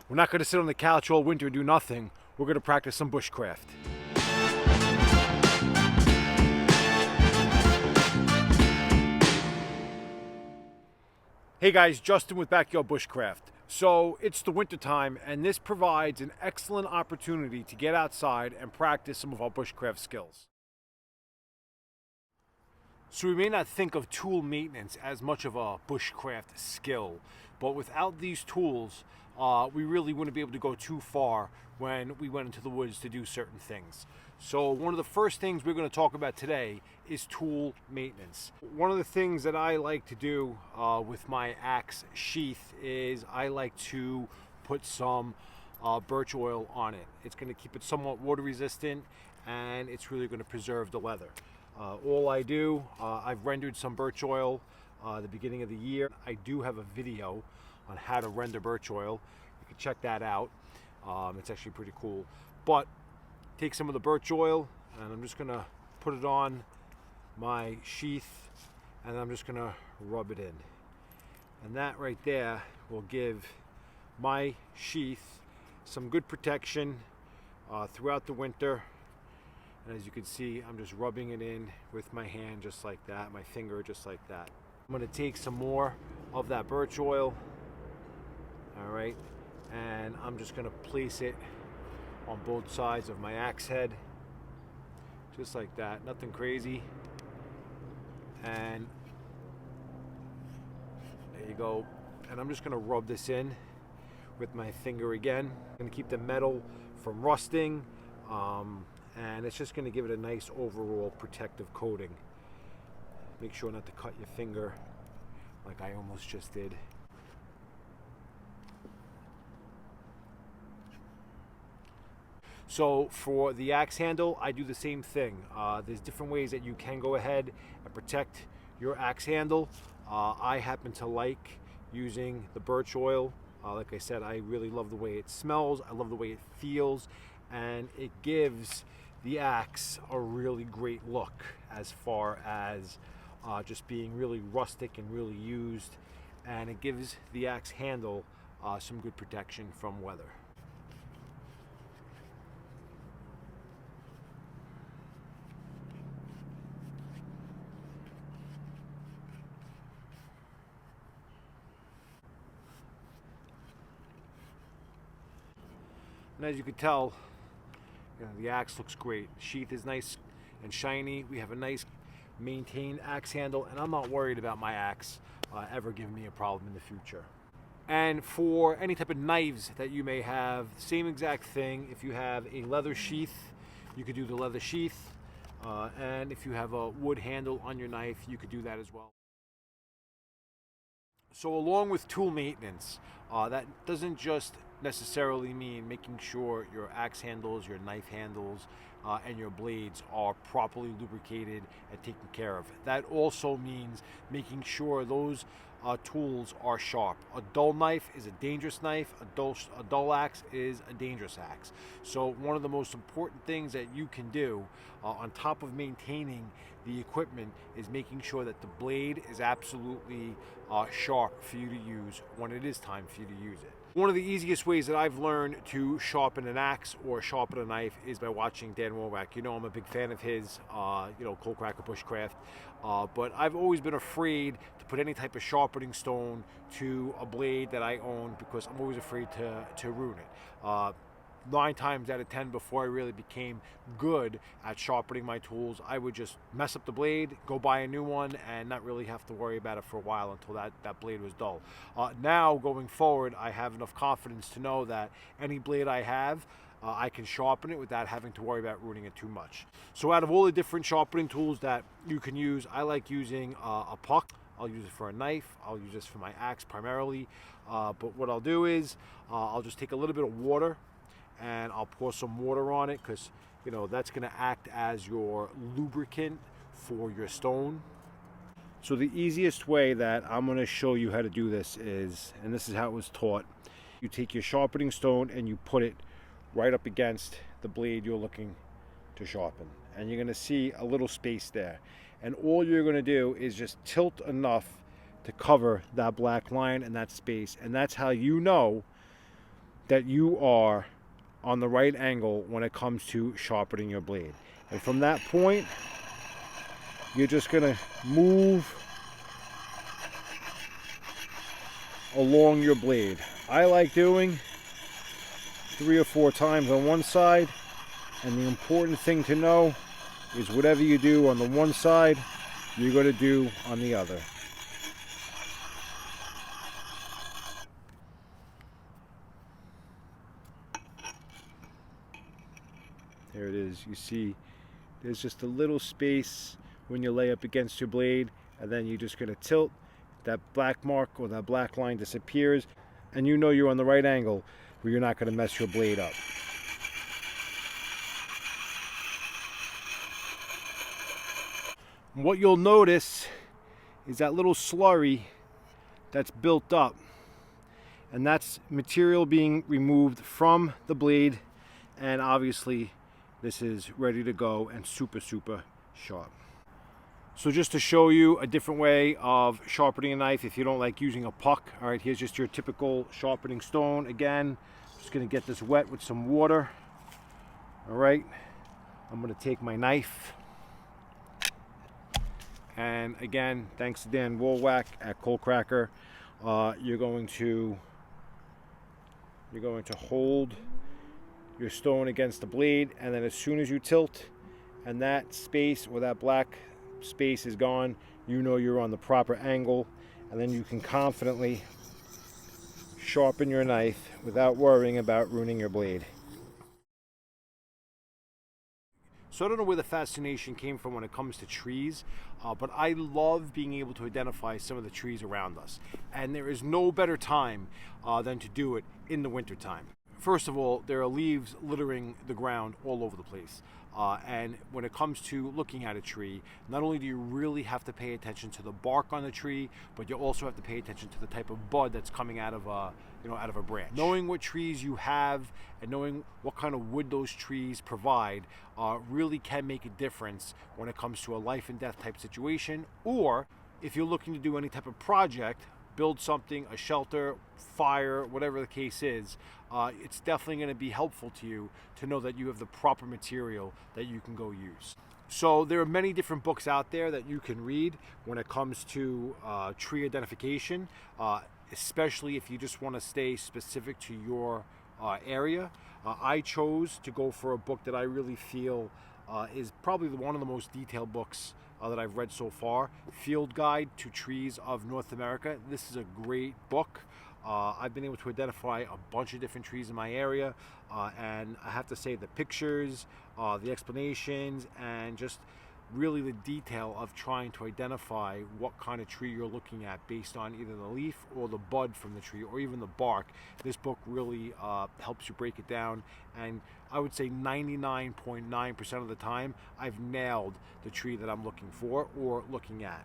We're not going to sit on the couch all winter and do nothing. We're going to practice some bushcraft. Hey guys, Justin with Backyard Bushcraft. So it's the winter time, and this provides an excellent opportunity to get outside and practice some of our bushcraft skills. So we may not think of tool maintenance as much of a bushcraft skill, but without these tools, we really wouldn't be able to go too far when we went into the woods to do certain things. So one of the first things we're going to talk about today is tool maintenance. One of the things that I like to do with my axe sheath is I like to put some birch oil on it. It's going to keep it somewhat water resistant, and it's really going to preserve the leather. All I do, I've rendered some birch oil the beginning of the year. I do have a video on how to render birch oil. You can check that out. It's actually pretty cool. But take some of the birch oil, and I'm just gonna put it on my sheath, and I'm just gonna rub it in. And that right there will give my sheath some good protection throughout the winter. And as you can see, I'm just rubbing it in with my hand just like that, my finger just like that. I'm gonna take some more of that birch oil, all right, and I'm just gonna place it on both sides of my axe head, just like that, nothing crazy. And there you go. And I'm just gonna rub this in with my finger again. I'm gonna keep the metal from rusting, and it's just going to give it a nice overall protective coating. Make sure not to cut your finger like I almost just did. So for the axe handle, I do the same thing. There's different ways that you can go ahead and protect your axe handle. I happen to like using the birch oil. Like I said, I really love the way it smells. I love the way it feels, and it gives the axe a really great look as far as just being really rustic and really used, and it gives the axe handle some good protection from weather. And as you can tell, the axe looks great. The sheath is nice and shiny. We have a nice maintained axe handle, and I'm not worried about my axe ever giving me a problem in the future. And for any type of knives that you may have, same exact thing. If you have a leather sheath, you could do the leather sheath. And if you have a wood handle on your knife, you could do that as well. So along with tool maintenance, that doesn't just necessarily mean making sure your axe handles, your knife handles, and your blades are properly lubricated and taken care of. That also means making sure those tools are sharp. A dull knife is a dangerous knife. A dull axe is a dangerous axe. So one of the most important things that you can do on top of maintaining the equipment is making sure that the blade is absolutely sharp for you to use when it is time for you to use it. One of the easiest ways that I've learned to sharpen an axe or sharpen a knife is by watching Dan Womack. You know, I'm a big fan of his, Cold Cracker Bushcraft. But I've always been afraid to put any type of sharpening stone to a blade that I own because I'm always afraid to ruin it. 9 times out of 10, before I really became good at sharpening my tools, I would just mess up the blade, go buy a new one, and not really have to worry about it for a while until that blade was dull. Now, going forward, I have enough confidence to know that any blade I have, I can sharpen it without having to worry about ruining it too much. So out of all the different sharpening tools that you can use, I like using a puck. I'll use it for a knife. I'll use this for my axe primarily. But what I'll do is I'll just take a little bit of water, and I'll pour some water on it because that's going to act as your lubricant for your stone. So the easiest way that I'm going to show you how to do this is, and this is how it was taught, you take your sharpening stone and you put it right up against the blade you're looking to sharpen, and you're going to see a little space there, and all you're going to do is just tilt enough to cover that black line and that space, and that's how you know that you are on the right angle when it comes to sharpening your blade. And from that point, you're just going to move along your blade. I like doing 3 or 4 times on one side, and the important thing to know is whatever you do on the one side, you're going to do on the other. There it is. You see there's just a little space when you lay up against your blade, and then you're just going to tilt. That black mark or that black line disappears, and you know you're on the right angle where you're not going to mess your blade up. What you'll notice is that little slurry that's built up, and that's material being removed from the blade, and obviously this is ready to go and super sharp. So just to show you a different way of sharpening a knife if you don't like using a puck. All right, here's just your typical sharpening stone. Again, just gonna get this wet with some water. All right, I'm gonna take my knife, and again, thanks to Dan Woolwack at Cold Cracker, you're going to hold your stone against the blade, and then as soon as you tilt and that space or that black space is gone, you know you're on the proper angle, and then you can confidently sharpen your knife without worrying about ruining your blade. So I don't know where the fascination came from when it comes to trees, but I love being able to identify some of the trees around us. And there is no better time than to do it in the wintertime. First of all, there are leaves littering the ground all over the place. And when it comes to looking at a tree, not only do you really have to pay attention to the bark on the tree, but you also have to pay attention to the type of bud that's coming out of a branch. Knowing what trees you have and knowing what kind of wood those trees provide really can make a difference when it comes to a life and death type situation, or if you're looking to do any type of project, build something, a shelter, fire, whatever the case is, it's definitely going to be helpful to you to know that you have the proper material that you can go use. So there are many different books out there that you can read when it comes to tree identification, especially if you just want to stay specific to your area. I chose to go for a book that I really feel is probably one of the most detailed books that I've read so far, Field Guide to Trees of North America. This is a great book. I've been able to identify a bunch of different trees in my area, and I have to say the pictures, the explanations, and just really the detail of trying to identify what kind of tree you're looking at based on either the leaf or the bud from the tree or even the bark. This book really helps you break it down, and I would say 99.9% of the time I've nailed the tree that I'm looking for or looking at.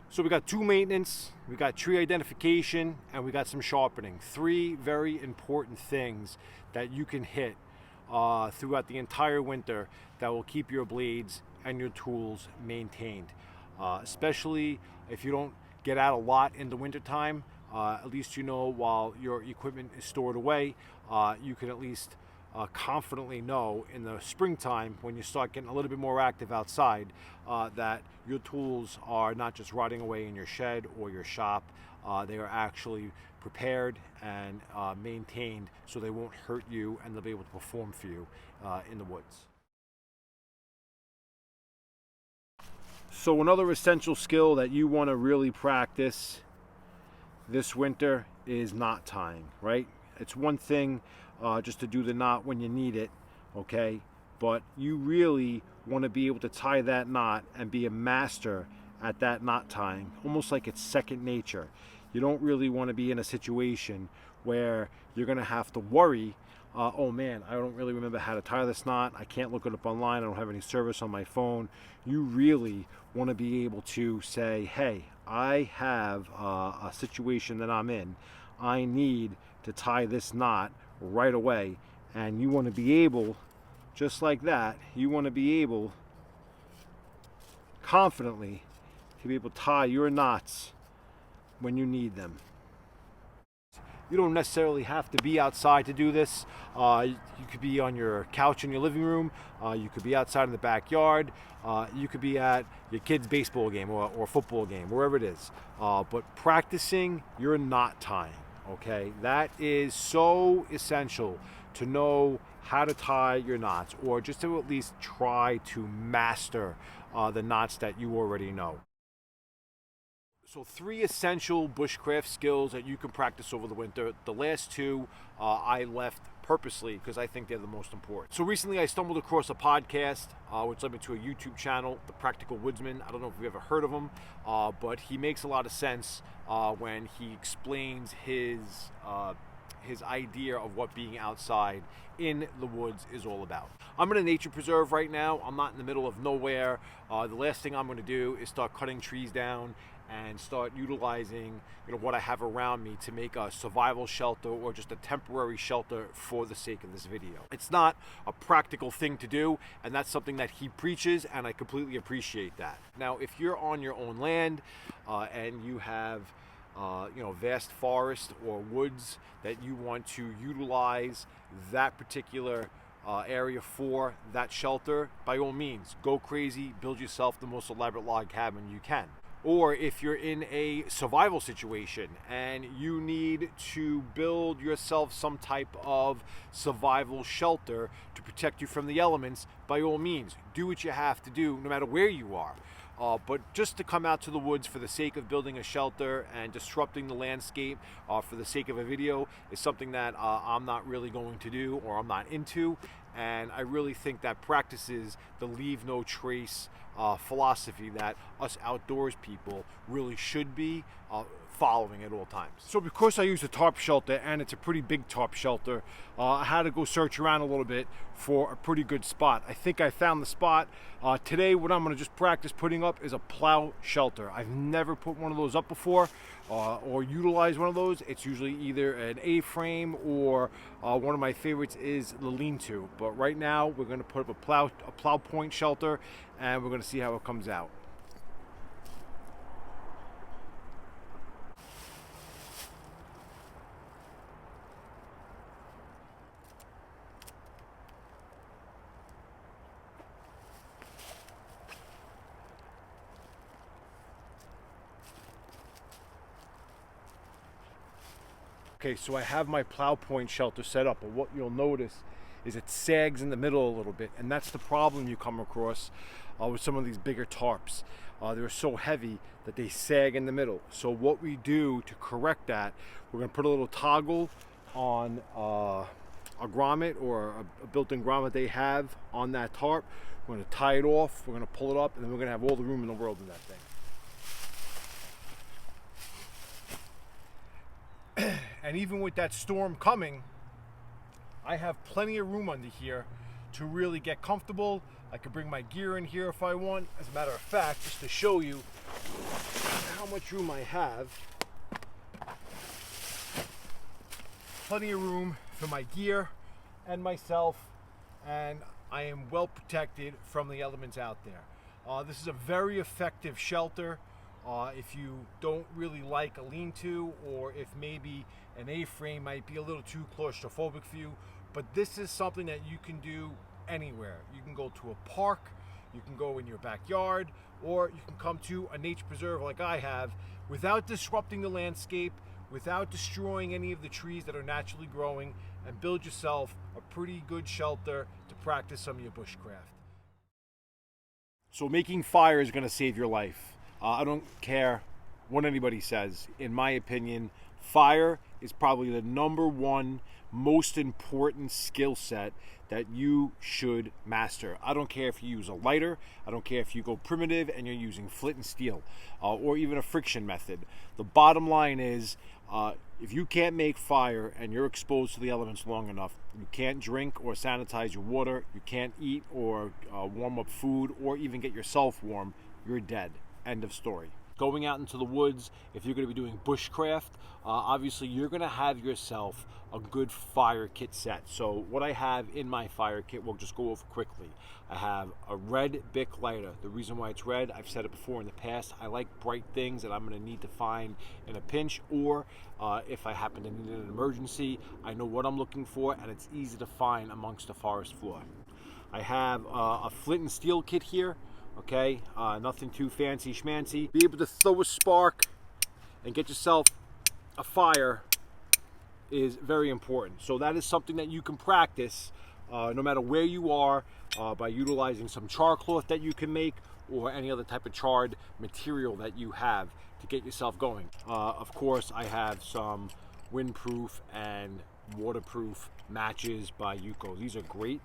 So we got tool maintenance, we got tree identification, and we got some sharpening. 3 very important things that you can hit throughout the entire winter that will keep your blades and your tools maintained. Especially if you don't get out a lot in the wintertime, at least you know while your equipment is stored away, you can at least confidently know in the springtime when you start getting a little bit more active outside that your tools are not just rotting away in your shed or your shop. They are actually prepared and maintained so they won't hurt you, and they'll be able to perform for you in the woods. So another essential skill that you want to really practice this winter is knot tying, right? It's one thing just to do the knot when you need it, okay? But you really want to be able to tie that knot and be a master at that knot tying, almost like it's second nature. You don't really want to be in a situation where you're going to have to worry, oh man, I don't really remember how to tie this knot. I can't look it up online. I don't have any service on my phone. You really want to be able to say, hey, I have a situation that I'm in. I need to tie this knot right away. And you want to be able, just like that, you want to be able confidently to be able to tie your knots when you need them. You don't necessarily have to be outside to do this. You could be on your couch in your living room. You could be outside in the backyard. You could be at your kid's baseball game or football game, wherever it is. But practicing your knot tying, okay? That is so essential to know how to tie your knots, or just to at least try to master the knots that you already know. So 3 essential bushcraft skills that you can practice over the winter. The last 2 I left purposely because I think they're the most important. So recently I stumbled across a podcast which led me to a YouTube channel, The Practical Woodsman. I don't know if you've ever heard of him, but he makes a lot of sense when he explains his idea of what being outside in the woods is all about. I'm in a nature preserve right now. I'm not in the middle of nowhere. The last thing I'm going to do is start cutting trees down and start utilizing what I have around me to make a survival shelter or just a temporary shelter for the sake of this video. It's not a practical thing to do, and that's something that he preaches, and I completely appreciate that. Now, if you're on your own land and you have vast forest or woods that you want to utilize that particular area for that shelter, by all means, go crazy, build yourself the most elaborate log cabin you can. Or if you're in a survival situation and you need to build yourself some type of survival shelter to protect you from the elements, by all means, do what you have to do no matter where you are. But just to come out to the woods for the sake of building a shelter and disrupting the landscape for the sake of a video is something that I'm not really going to do, or I'm not into. And I really think that practices the leave no trace philosophy that us outdoors people really should be following at all times. So because I use a tarp shelter, and it's a pretty big tarp shelter, I had to go search around a little bit for a pretty good spot. I think I found the spot. Today what I'm going to just practice putting up is a plow shelter. I've never put one of those up before or utilized one of those. It's usually either an A-frame or one of my favorites is the lean-to. But right now we're going to put up a plow point shelter, and we're going to see how it comes out. Okay, so I have my plow point shelter set up, but what you'll notice is it sags in the middle a little bit, and that's the problem you come across with some of these bigger tarps. They're so heavy that they sag in the middle. So what we do to correct that, we're going to put a little toggle on a grommet or a built-in grommet they have on that tarp. We're going to tie it off, we're going to pull it up, and then we're going to have all the room in the world in that thing. And even with that storm coming, I have plenty of room under here to really get comfortable. I could bring my gear in here if I want. As a matter of fact, just to show you how much room I have, plenty of room for my gear and myself, and I am well protected from the elements out there. This is a very effective shelter. If you don't really like a lean-to, or if maybe an A-frame might be a little too claustrophobic for you, but this is something that you can do anywhere. You can go to a park, you can go in your backyard, or you can come to a nature preserve like I have without disrupting the landscape, without destroying any of the trees that are naturally growing, and build yourself a pretty good shelter to practice some of your bushcraft. So making fire is going to save your life. I don't care what anybody says. In my opinion, fire is probably the #1 most important skill set that you should master. I don't care if you use a lighter, I don't care if you go primitive and you're using flint and steel, or even a friction method. The bottom line is, if you can't make fire and you're exposed to the elements long enough, you can't drink or sanitize your water, you can't eat or warm up food, or even get yourself warm, you're dead. End of story. Going out into the woods, if you're going to be doing bushcraft, obviously you're going to have yourself a good fire kit set. So what I have in my fire kit, we'll just go over quickly. I have a red Bic lighter. The reason why it's red, I've said it before in the past, I like bright things that I'm going to need to find in a pinch, or if I happen to need an emergency, I know what I'm looking for and it's easy to find amongst the forest floor. I have a flint and steel kit here. Okay, nothing too fancy schmancy. Be able to throw a spark and get yourself a fire is very important. So that is something that you can practice no matter where you are by utilizing some char cloth that you can make or any other type of charred material that you have to get yourself going. Of course, I have some windproof and waterproof matches by Yuko. These are great.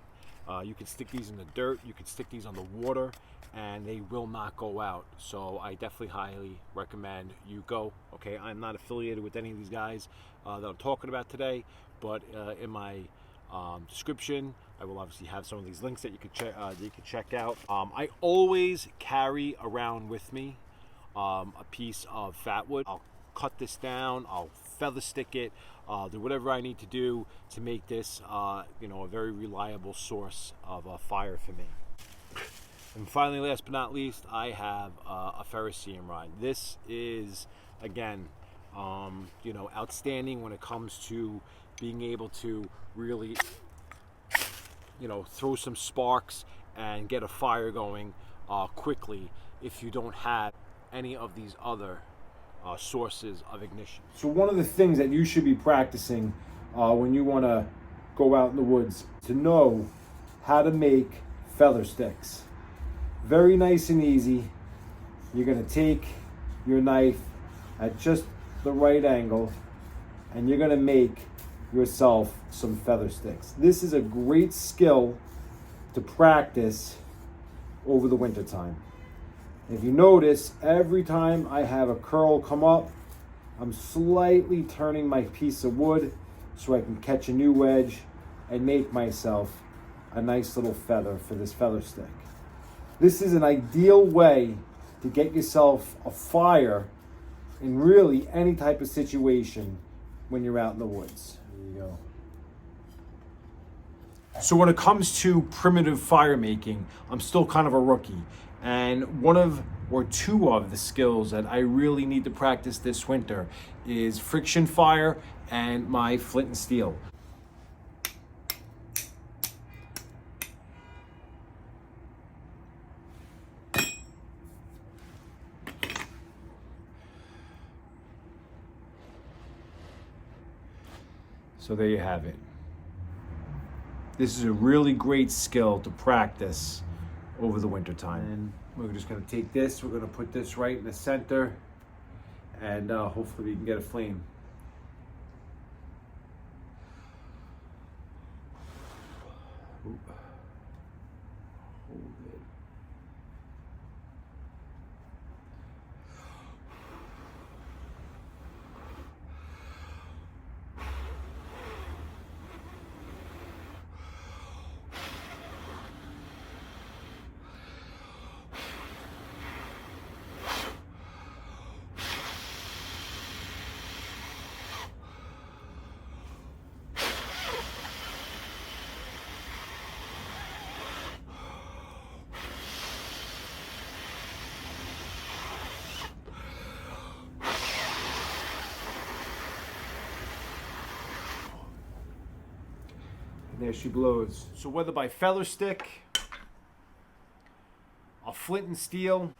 You can stick these in the dirt, you can stick these on the water, and they will not go out. So I definitely highly recommend Yuko. Okay, I'm not affiliated with any of these guys that I'm talking about today, but in my description, I will obviously have some of these links that you could check out. I always carry around with me a piece of fat wood. I'll cut this down, I'll feather stick it, do whatever I need to do to make this a very reliable source of fire for me. And finally, last but not least, I have a ferrocerium rod. This is, again, outstanding when it comes to being able to really throw some sparks and get a fire going quickly if you don't have any of these other sources of ignition. So one of the things that you should be practicing when you want to go out in the woods, to know how to make feather sticks. Very nice and easy. You're going to take your knife at just the right angle and you're going to make yourself some feather sticks. This is a great skill to practice over the winter time. If you notice, every time I have a curl come up, I'm slightly turning my piece of wood so I can catch a new wedge and make myself a nice little feather for this feather stick. This is an ideal way to get yourself a fire in really any type of situation when you're out in the woods. There you go. So when it comes to primitive fire making, I'm still kind of a rookie. And one of or two of the skills that I really need to practice this winter is friction fire and my flint and steel. So there you have it. This is a really great skill to practice over the winter time. And we're just going to take this, we're going to put this right in the center, and hopefully we can get a flame. Hold it. There she blows. So whether by feather stick, a flint and steel,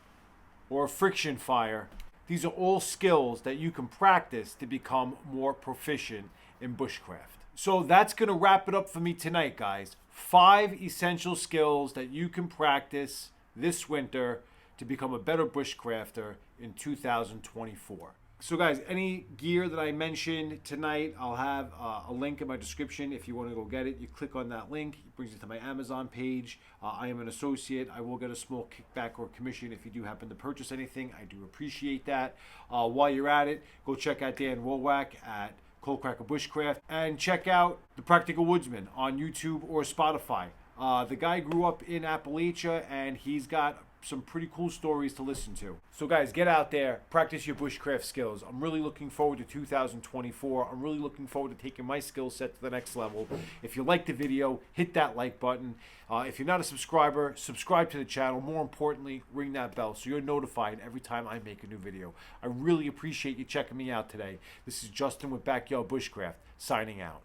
or a friction fire, these are all skills that you can practice to become more proficient in bushcraft. So that's going to wrap it up for me tonight, guys. 5 essential skills that you can practice this winter to become a better bushcrafter in 2024. So guys, any gear that I mentioned tonight, I'll have a link in my description. If you want to go get it, you click on that link. It brings you to my Amazon page. I am an associate. I will get a small kickback or commission if you do happen to purchase anything. I do appreciate that. While you're at it, go check out Dan Wolwack at Cold Cracker Bushcraft and check out The Practical Woodsman on YouTube or Spotify. The guy grew up in Appalachia and he's got some pretty cool stories to listen to. So guys, get out there, practice your bushcraft skills. I'm really looking forward to 2024. I'm really looking forward to taking my skill set to the next level. If you liked the video, hit that like button. If you're not a subscriber, subscribe to the channel. More importantly, ring that bell so you're notified every time I make a new video. I really appreciate you checking me out today. This is Justin with Backyard Bushcraft, signing out.